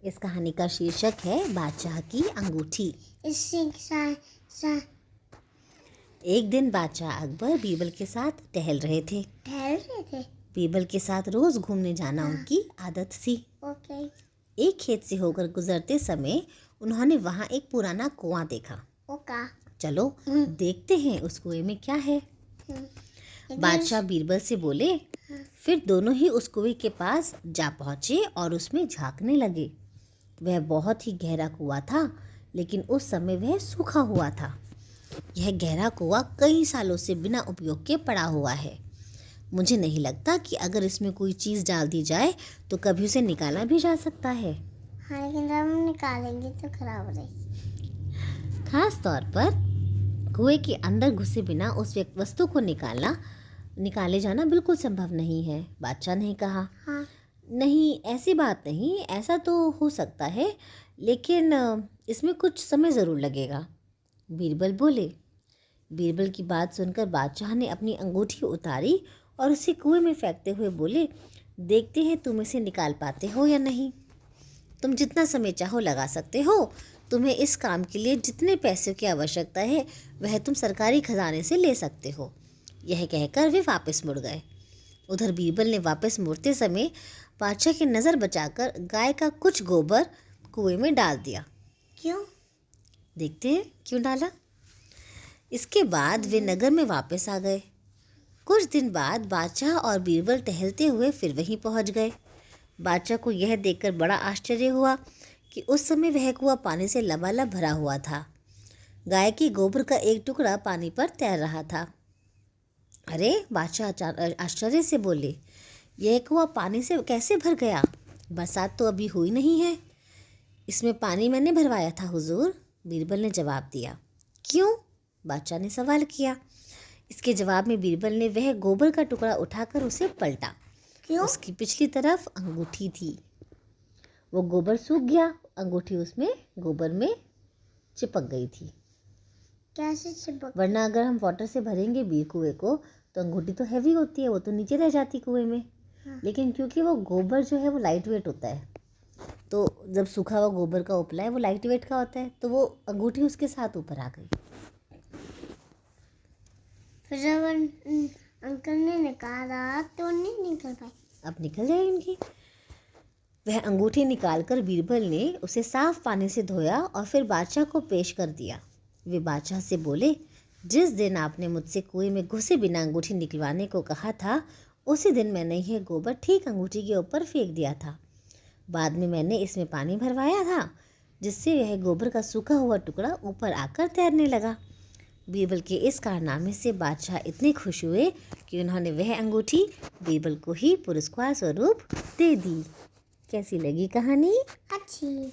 इस कहानी का शीर्षक है बादशाह की अंगूठी। एक दिन बादशाह अकबर बीरबल के साथ टहल रहे थे। बीरबल के साथ रोज घूमने जाना उनकी आदत थी। एक खेत से होकर गुजरते समय उन्होंने वहाँ एक पुराना कुआं देखा। चलो देखते हैं उस कुएं में क्या है। बादशाह बीरबल से बोले। फिर दोनों ही उस कुएं के पास जा पहुँचे और उसमें झांकने लगे। वह बहुत ही गहरा कुआं था, लेकिन उस समय वह सूखा हुआ था। यह गहरा कुआं कई सालों से बिना उपयोग के पड़ा हुआ है। मुझे नहीं लगता कि अगर इसमें कोई चीज़ डाल दी जाए तो कभी उसे निकाला भी जा सकता है। हाँ, लेकिन जब हम निकालेंगे तो खराब हो जाएगी। खास तौर पर कुएं के अंदर घुसे बिना उस वस्तु को निकाले जाना बिल्कुल संभव नहीं है। बादशाह ने कहा। हाँ। नहीं, ऐसी बात नहीं, ऐसा तो हो सकता है, लेकिन इसमें कुछ समय ज़रूर लगेगा, बीरबल बोले। बीरबल की बात सुनकर बादशाह ने अपनी अंगूठी उतारी और उसे कुएं में फेंकते हुए बोले, देखते हैं तुम इसे निकाल पाते हो या नहीं। तुम जितना समय चाहो लगा सकते हो। तुम्हें इस काम के लिए जितने पैसों की आवश्यकता है वह तुम सरकारी खजाने से ले सकते हो। यह कहकर वे वापस मुड़ गए। उधर बीरबल ने वापस मुड़ते समय बादशाह की नज़र बचाकर गाय का कुछ गोबर कुएं में डाल दिया। क्यों? देखते हैं क्यों डाला। इसके बाद वे नगर में वापस आ गए। कुछ दिन बाद बादशाह और बीरबल टहलते हुए फिर वहीं पहुंच गए। बादशाह को यह देखकर बड़ा आश्चर्य हुआ कि उस समय वह कुआं पानी से लबालब भरा हुआ था। गाय की गोबर का एक टुकड़ा पानी पर तैर रहा था। अरे, बादशाह आश्चर्य से बोले, यह कुआं पानी से कैसे भर गया? बरसात तो अभी हुई नहीं है। इसमें पानी मैंने भरवाया था हुजूर, बीरबल ने जवाब दिया। क्यों? बादशाह ने सवाल किया। इसके जवाब में बीरबल ने वह गोबर का टुकड़ा उठाकर उसे पलटा। क्यों? उसकी पिछली तरफ अंगूठी थी। वो गोबर सूख गया, अंगूठी उसमें गोबर में चिपक गई थी। कैसे चिपक? वरना अगर हम वाटर से भरेंगे बीर कुएं को तो अंगूठी तो हैवी होती है, वो तो नीचे रह जाती कुएं में। हाँ। लेकिन क्योंकि वो गोबर जो है वो लाइट वेट होता है, तो जब सूखा हुआ गोबर का उपला है वो लाइट वेट का होता है, तो वो अंगूठी उसके साथ ऊपर आ गई। फिर जब अंकल ने निकाला तो नहीं निकल पाई। अब निकल जाए उनकी। वह अंगूठी निकालकर बीरबल ने उसे साफ पानी से धोया और फिर बादशाह को पेश कर दिया। वे बादशाह से बोले, जिस दिन आपने मुझसे कुएं में घुसे बिना अंगूठी निकलवाने को कहा था, उसी दिन मैंने यह गोबर ठीक अंगूठी के ऊपर फेंक दिया था। बाद में मैंने इसमें पानी भरवाया था, जिससे यह गोबर का सूखा हुआ टुकड़ा ऊपर आकर तैरने लगा। बीरबल के इस कारनामे से बादशाह इतने खुश हुए कि उन्होंने वह अंगूठी बीरबल को ही पुरस्कार स्वरूप दे दी। कैसी लगी कहानी? अच्छी।